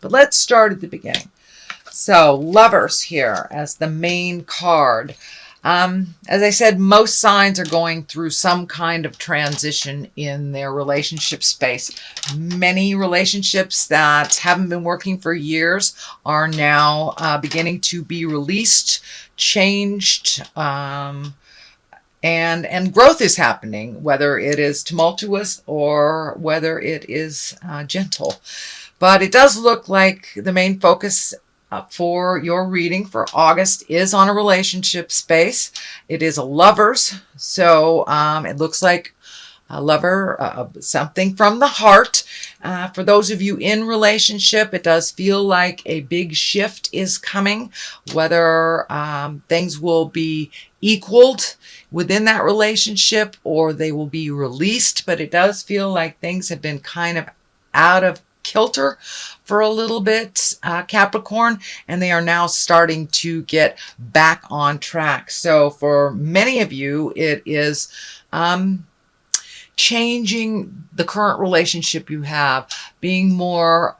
But let's start at the beginning. So Lovers here as the main card. As I said, most signs are going through some kind of transition in their relationship space. Many relationships that haven't been working for years are now beginning to be released, changed, and growth is happening, whether it is tumultuous or whether it is gentle. But it does look like the main focus for your reading for August is on a relationship space. It is a Lovers, so it looks like a lover, something from the heart. For those of you in relationship, it does feel like a big shift is coming, whether things will be equaled within that relationship or they will be released, but it does feel like things have been kind of out of kilter for a little bit, Capricorn, and they are now starting to get back on track. So for many of you, it is changing the current relationship you have, being more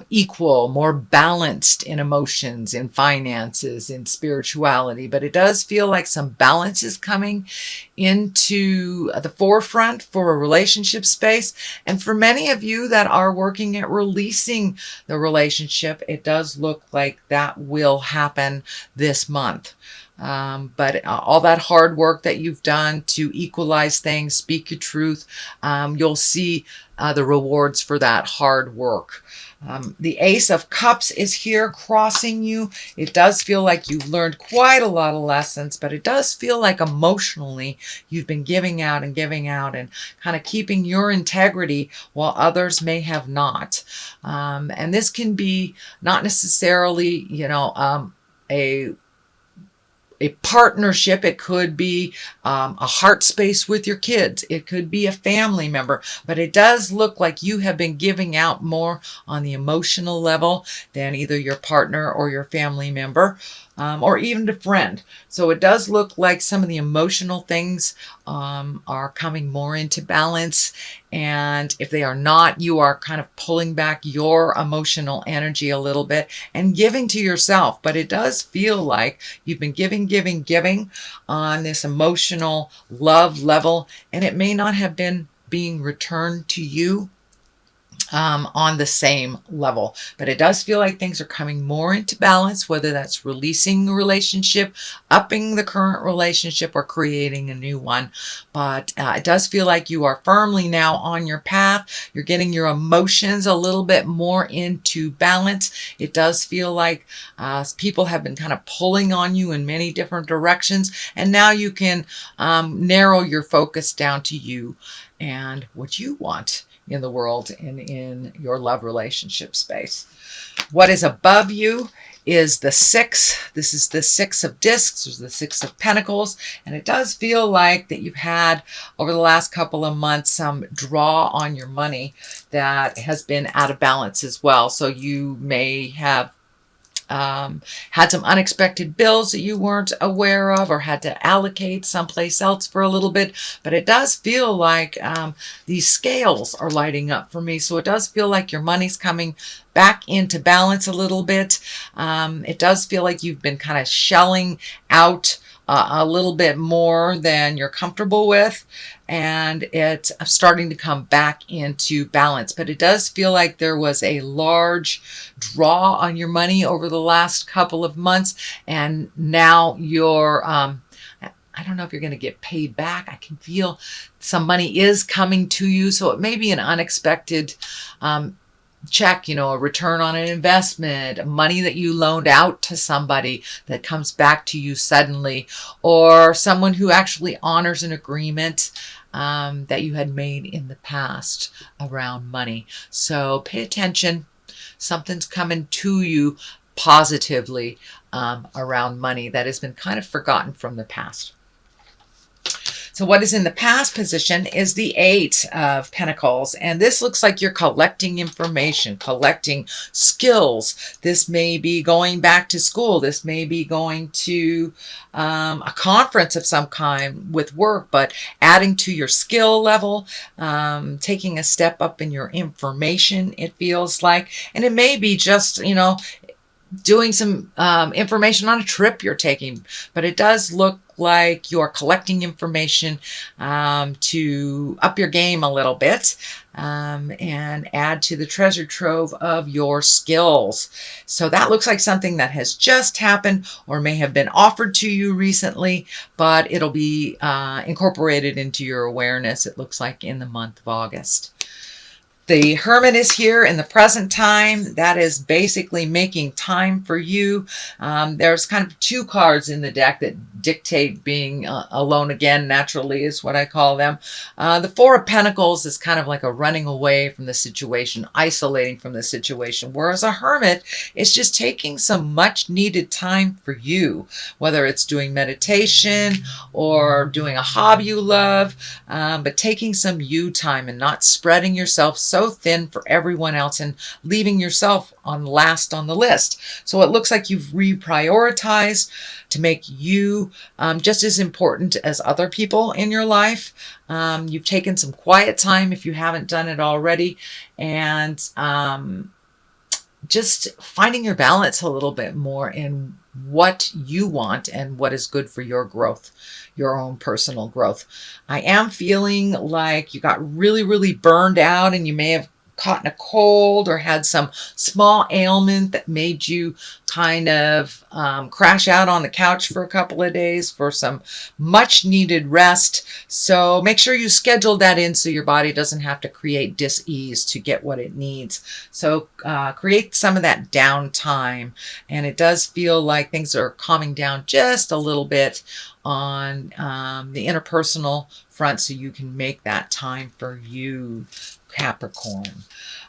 equal, more balanced in emotions, in finances, in spirituality. But it does feel like some balance is coming into the forefront for a relationship space. And for many of you that are working at releasing the relationship, it does look like that will happen this month. But all that hard work that you've done to equalize things, speak your truth, you'll see the rewards for that hard work. The Ace of Cups is here crossing you. It does feel like you've learned quite a lot of lessons, but it does feel like emotionally you've been giving out and kind of keeping your integrity while others may have not. And this can be not necessarily, a partnership. It could be a heart space with your kids. It could be a family member, but it does look like you have been giving out more on the emotional level than either your partner or your family member, or even a friend. So it does look like some of the emotional things are coming more into balance. And if they are not, you are kind of pulling back your emotional energy a little bit and giving to yourself. But it does feel like you've been giving on this emotional love level, and it may not have been being returned to you on the same level. But it does feel like things are coming more into balance, whether that's releasing a relationship, upping the current relationship, or creating a new one. But it does feel like you are firmly now on your path. You're getting your emotions a little bit more into balance. It does feel like people have been kind of pulling on you in many different directions, and now you can narrow your focus down to you and what you want in the world and in your love relationship space. What is above you is the 6. This is the 6 of discs, or the 6 of pentacles. And it does feel like that you've had over the last couple of months some draw on your money that has been out of balance as well. So you may have had some unexpected bills that you weren't aware of, or had to allocate someplace else for a little bit. But it does feel like these scales are lighting up for me. So it does feel like your money's coming back into balance a little bit. It does feel like you've been kind of shelling out a little bit more than you're comfortable with, and it's starting to come back into balance. But it does feel like there was a large draw on your money over the last couple of months, and now you're I don't know if you're going to get paid back. I can feel some money is coming to you, so it may be an unexpected check, a return on an investment, money that you loaned out to somebody that comes back to you suddenly, or someone who actually honors an agreement that you had made in the past around money. So pay attention. Something's coming to you positively around money that has been kind of forgotten from the past. So what is in the past position is the Eight of Pentacles. And this looks like you're collecting information, collecting skills. This may be going back to school. This may be going to a conference of some kind with work, but adding to your skill level, taking a step up in your information, it feels like. And it may be just, doing some information on a trip you're taking, but it does look like you're collecting information to up your game a little bit and add to the treasure trove of your skills. So that looks like something that has just happened or may have been offered to you recently, but it'll be incorporated into your awareness, it looks like, in the month of August. The Hermit is here in the present time. That is basically making time for you. There's kind of two cards in the deck that dictate being alone again, naturally, is what I call them. The Four of Pentacles is kind of like a running away from the situation, isolating from the situation, whereas a Hermit is just taking some much needed time for you, whether it's doing meditation or doing a hobby you love, but taking some you time and not spreading yourself so thin for everyone else and leaving yourself on last on the list. So it looks like you've reprioritized to make you just as important as other people in your life. You've taken some quiet time if you haven't done it already, and just finding your balance a little bit more in what you want and what is good for your growth, your own personal growth. I am feeling like you got really, really burned out, and you may have caught in a cold or had some small ailment that made you kind of crash out on the couch for a couple of days for some much needed rest. So make sure you schedule that in so your body doesn't have to create dis-ease to get what it needs. So create some of that downtime, and it does feel like things are calming down just a little bit on the interpersonal front, so you can make that time for you, Capricorn.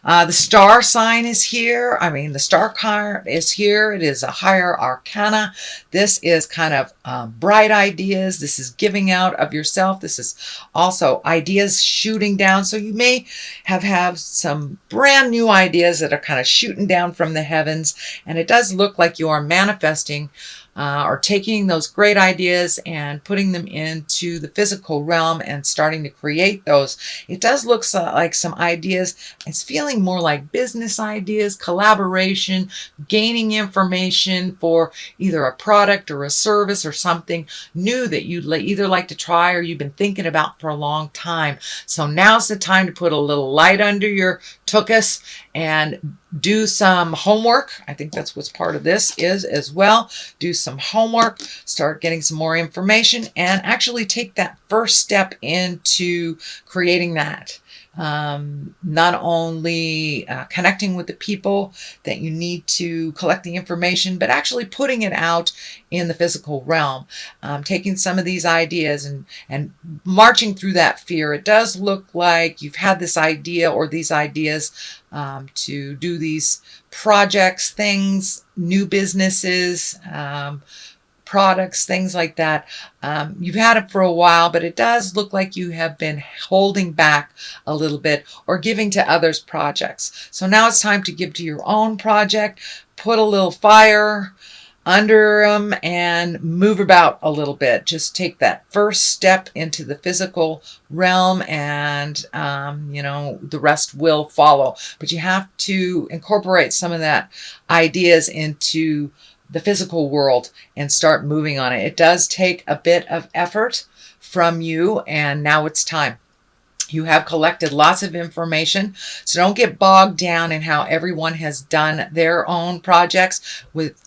The star sign is here. The star card is here. It is a higher arcana. This is kind of bright ideas. This is giving out of yourself. This is also ideas shooting down. So you may have some brand new ideas that are kind of shooting down from the heavens. And it does look like you are manifesting or taking those great ideas and putting them into the physical realm and starting to create those. It does look like some ideas. It's feeling more like business ideas, collaboration, gaining information for either a product or a service or something new that you'd either like to try or you've been thinking about for a long time. So now's the time to put a little light under your tuchus and do some homework. I think that's what's part of this is as well. Do some homework, start getting some more information, and actually take that first step into creating that. Not only connecting with the people that you need to collect the information, but actually putting it out in the physical realm, taking some of these ideas and marching through that fear. It does look like you've had this idea or these ideas to do these projects, things, new businesses, products, things like that. You've had it for a while, but it does look like you have been holding back a little bit or giving to others' projects. So now it's time to give to your own project, put a little fire under them and move about a little bit. Just take that first step into the physical realm, and the rest will follow. But you have to incorporate some of that ideas into the physical world and start moving on it. It does take a bit of effort from you, and now it's time. You have collected lots of information, so don't get bogged down in how everyone has done their own projects with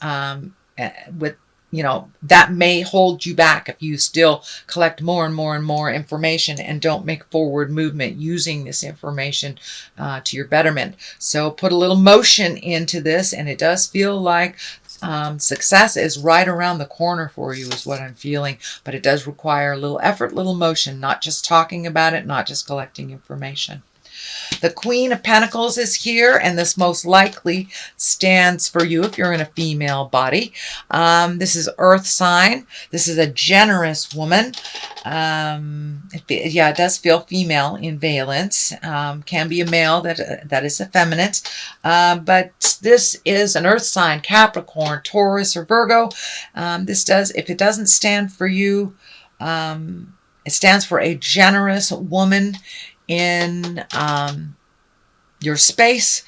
that may hold you back if you still collect more and more and more information and don't make forward movement using this information to your betterment. So put a little motion into this, and it does feel like success is right around the corner for you is what I'm feeling, but it does require a little effort, little motion, not just talking about it, not just collecting information. The Queen of Pentacles is here, and this most likely stands for you if you're in a female body. This is Earth sign. This is a generous woman. It does feel female in valence. Can be a male that is effeminate. But this is an Earth sign, Capricorn, Taurus, or Virgo. If it doesn't stand for you, it stands for a generous woman in your space,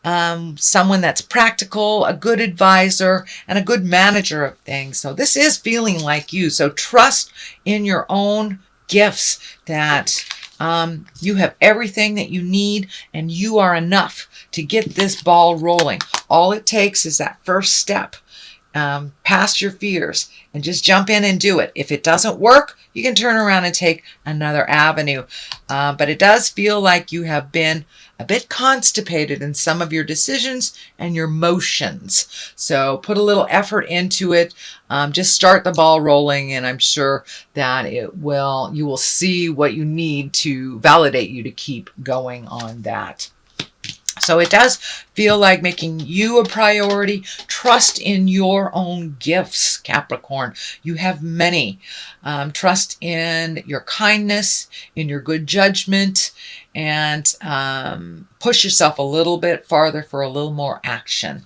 someone that's practical, a good advisor, and a good manager of things. So this is feeling like you. So trust in your own gifts that you have everything that you need, and you are enough to get this ball rolling. All it takes is that first step past your fears and just jump in and do it. If it doesn't work, you can turn around and take another avenue. But it does feel like you have been a bit constipated in some of your decisions and your motions. So put a little effort into it. Just start the ball rolling, and I'm sure that you will see what you need to validate you to keep going on that. So it does feel like making you a priority. Trust in your own gifts, Capricorn. You have many. Trust in your kindness, in your good judgment, and push yourself a little bit farther for a little more action.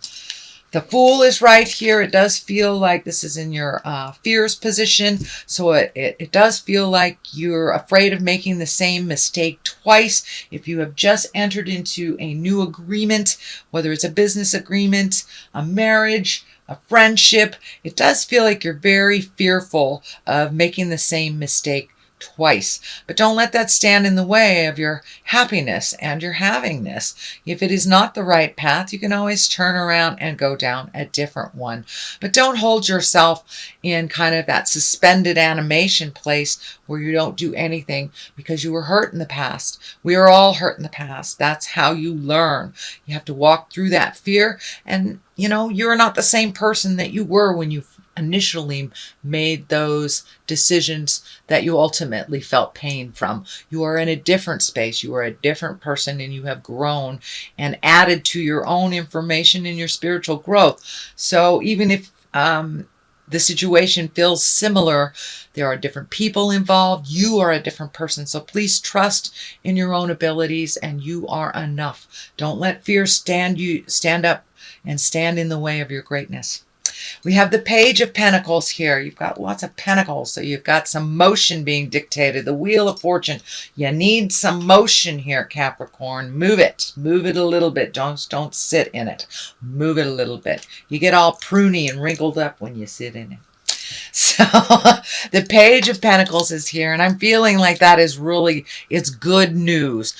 The Fool is right here. It does feel like this is in your fears position. So it does feel like you're afraid of making the same mistake twice. If you have just entered into a new agreement, whether it's a business agreement, a marriage, a friendship, it does feel like you're very fearful of making the same mistake twice. But don't let that stand in the way of your happiness and your havingness. If it is not the right path, you can always turn around and go down a different one. But don't hold yourself in kind of that suspended animation place where you don't do anything because you were hurt in the past. We are all hurt in the past. That's how you learn. You have to walk through that fear, and you're not the same person that you were when you initially made those decisions that you ultimately felt pain from. You are in a different space. You are a different person, and you have grown and added to your own information in your spiritual growth. So even if the situation feels similar, there are different people involved. You are a different person. So please trust in your own abilities, and you are enough. Don't let fear stand up and stand in the way of your greatness. We have the Page of Pentacles here. You've got lots of pentacles, so you've got some motion being dictated. The Wheel of Fortune. You need some motion here, Capricorn. Move it. Move it a little bit. Don't sit in it. Move it a little bit. You get all pruny and wrinkled up when you sit in it. So the Page of Pentacles is here, and I'm feeling like that is really, it's good news.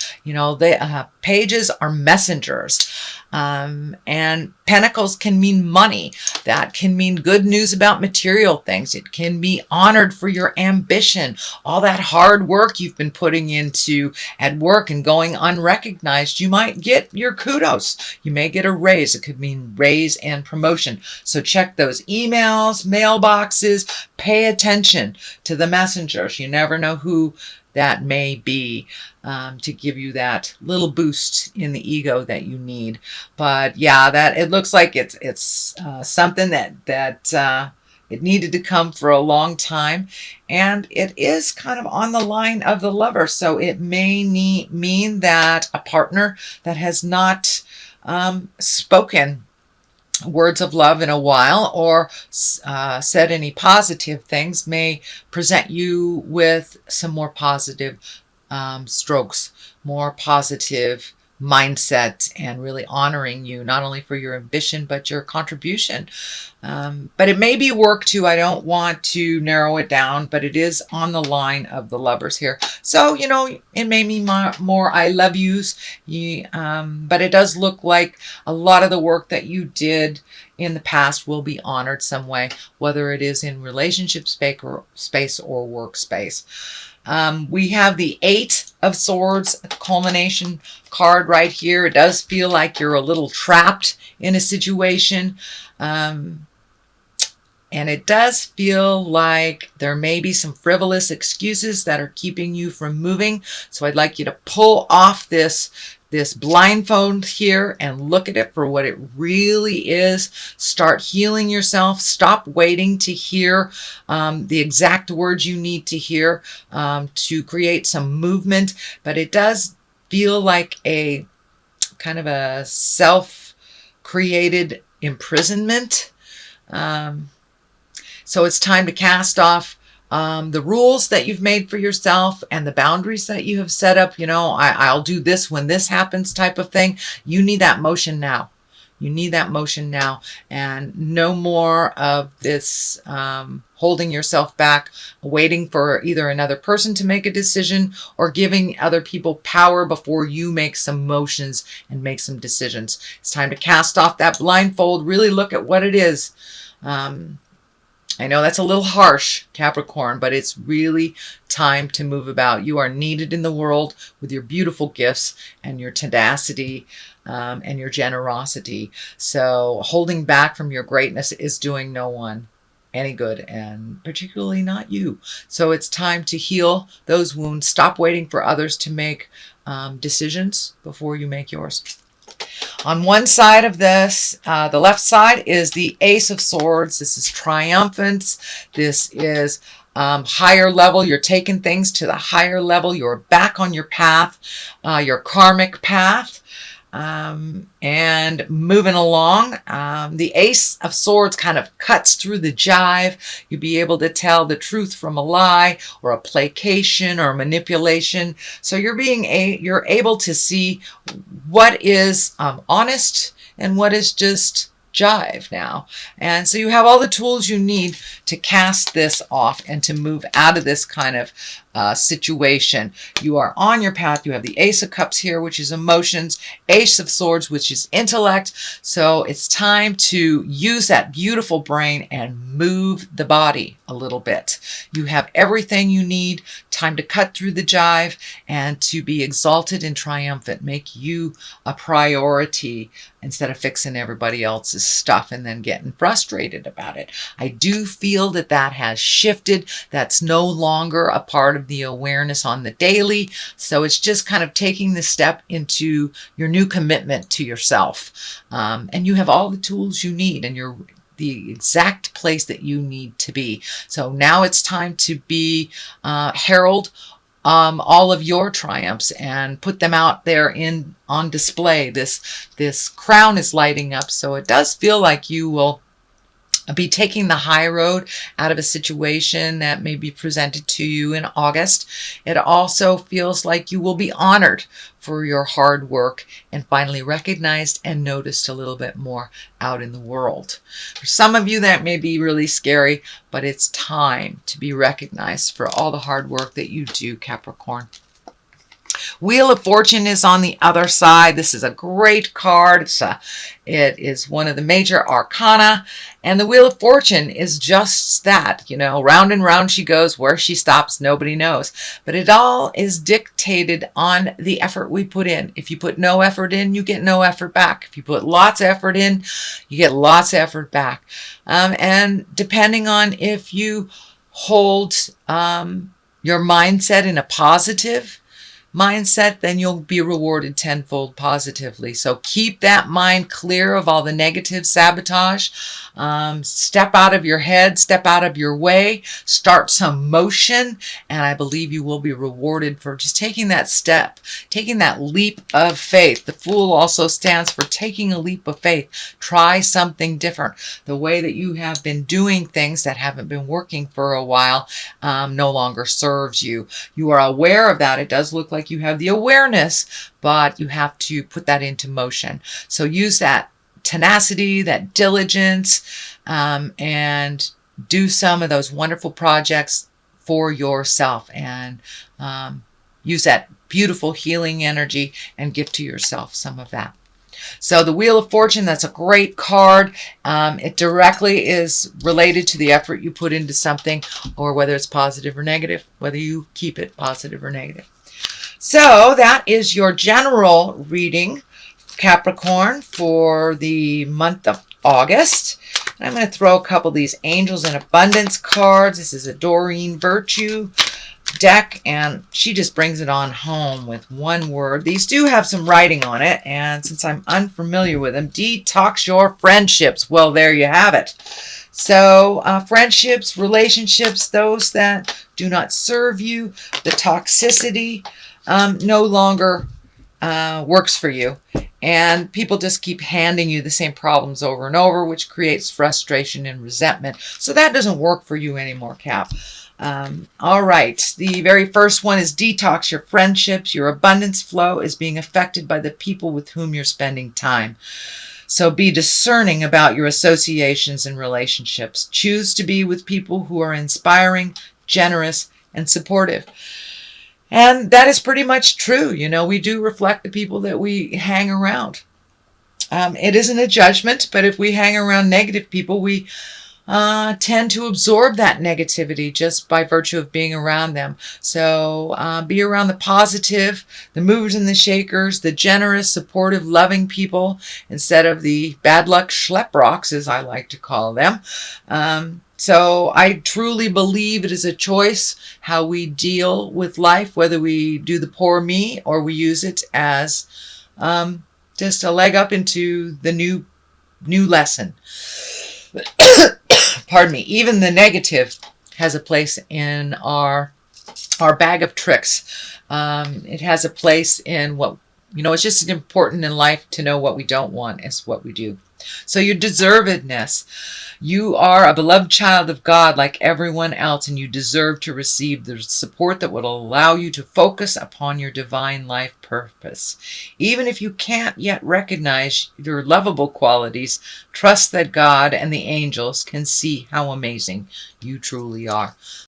Pages are messengers. And pentacles can mean money. That can mean good news about material things. It can be honored for your ambition. All that hard work you've been putting into at work and going unrecognized. You might get your kudos. You may get a raise. It could mean raise and promotion. So check those emails, mailboxes. Pay attention to the messengers. You never know who that may be to give you that little boost in the ego that you need. But yeah, that it looks like it's something that it needed to come for a long time, and it is kind of on the line of the Lover. So it may mean that a partner that has not spoken words of love in a while, or said any positive things, may present you with some more positive strokes, more positive mindset, and really honoring you, not only for your ambition, but your contribution. But it may be work too. I don't want to narrow it down, but it is on the line of the Lovers here. So, it may mean more I love yous, but it does look like a lot of the work that you did in the past will be honored some way, whether it is in relationship space or workspace. We have the Eight of Swords culmination card right here. It does feel like you're a little trapped in a situation. And it does feel like there may be some frivolous excuses that are keeping you from moving. So I'd like you to pull off this blindfold here and look at it for what it really is. Start healing yourself. Stop waiting to hear the exact words you need to hear to create some movement. But it does feel like a kind of a self-created imprisonment. So it's time to cast off the rules that you've made for yourself and the boundaries that you have set up. You know, I'll do this when this happens type of thing. You need that motion now. You need that motion now, and no more of this holding yourself back, waiting for either another person to make a decision or giving other people power before you make some motions and make some decisions. It's time to cast off that blindfold, really look at what it is. I know that's a little harsh, Capricorn, but it's really time to move about. You are needed in the world with your beautiful gifts and your tenacity and your generosity. So holding back from your greatness is doing no one any good, and particularly not you. So it's time to heal those wounds. Stop waiting for others to make decisions before you make yours. On one side of this, the left side, is the Ace of Swords. This is triumphance. This is higher level. You're taking things to the higher level. You're back on your path, your karmic path, and moving along. The Ace of Swords kind of cuts through the jive. You'll be able to tell the truth from a lie or a placation or manipulation. So you're able to see what is honest and what is just jive now. And so you have all the tools you need to cast this off and to move out of this kind of situation. You are on your path. You have the Ace of Cups here, which is emotions, Ace of Swords, which is intellect. So it's time to use that beautiful brain and move the body a little bit. You have everything you need. Time to cut through the jive and to be exalted and triumphant. Make you a priority instead of fixing everybody else's stuff and then getting frustrated about it. I do feel that that has shifted. That's no longer a part of the awareness on the daily. So it's just kind of taking the step into your new commitment to yourself. And you have all the tools you need, and you're the exact place that you need to be. So now it's time to be herald all of your triumphs and put them out there on display. This crown is lighting up, so it does feel like you will be taking the high road out of a situation that may be presented to you in August. It also feels like you will be honored for your hard work and finally recognized and noticed a little bit more out in the world. For some of you, that may be really scary, but it's time to be recognized for all the hard work that you do, Capricorn. Wheel of Fortune is on the other side. This is a great card. It is one of the major arcana, and the Wheel of Fortune is just that. You know, round and round she goes. Where she stops, nobody knows. But it all is dictated on the effort we put in. If you put no effort in, you get no effort back. If you put lots of effort in, you get lots of effort back. And depending on if you hold your mindset in a positive mindset, then you'll be rewarded tenfold positively. So keep that mind clear of all the negative sabotage. Step out of your head, step out of your way, start some motion, and I believe you will be rewarded for just taking that step, taking that leap of faith. The Fool also stands for taking a leap of faith. Try something different. The way that you have been doing things that haven't been working for a while no longer serves you. You are aware of that. It does look like you have the awareness, but you have to put that into motion. So use that tenacity, that diligence, and do some of those wonderful projects for yourself, and use that beautiful healing energy and give to yourself some of that. So the Wheel of Fortune, that's a great card. It directly is related to the effort you put into something, or whether it's positive or negative, whether you keep it positive or negative. So that is your general reading, Capricorn, for the month of August. And I'm going to throw a couple of these Angels in Abundance cards. This is a Doreen Virtue deck, and she just brings it on home with one word. These do have some writing on it, and since I'm unfamiliar with them, detox your friendships. Well, there you have it. So friendships, relationships, those that do not serve you, the toxicity no longer works for you. And people just keep handing you the same problems over and over, which creates frustration and resentment. So that doesn't work for you anymore, Cap. All right. The very first one is detox your friendships. Your abundance flow is being affected by the people with whom you're spending time. So be discerning about your associations and relationships. Choose to be with people who are inspiring, generous, and supportive. And that is pretty much true. You know, we do reflect the people that we hang around. It isn't a judgment, but if we hang around negative people, we tend to absorb that negativity just by virtue of being around them. So be around the positive, the movers and the shakers, the generous, supportive, loving people instead of the bad luck schlep rocks, as I like to call them. So I truly believe it is a choice how we deal with life, whether we do the poor me or we use it as just a leg up into the new lesson. Pardon me. Even the negative has a place in our bag of tricks. It has a place in what, you know, it's just important in life to know what we don't want is what we do. So your deservedness. You are a beloved child of God like everyone else, and you deserve to receive the support that will allow you to focus upon your divine life purpose. Even if you can't yet recognize your lovable qualities, trust that God and the angels can see how amazing you truly are.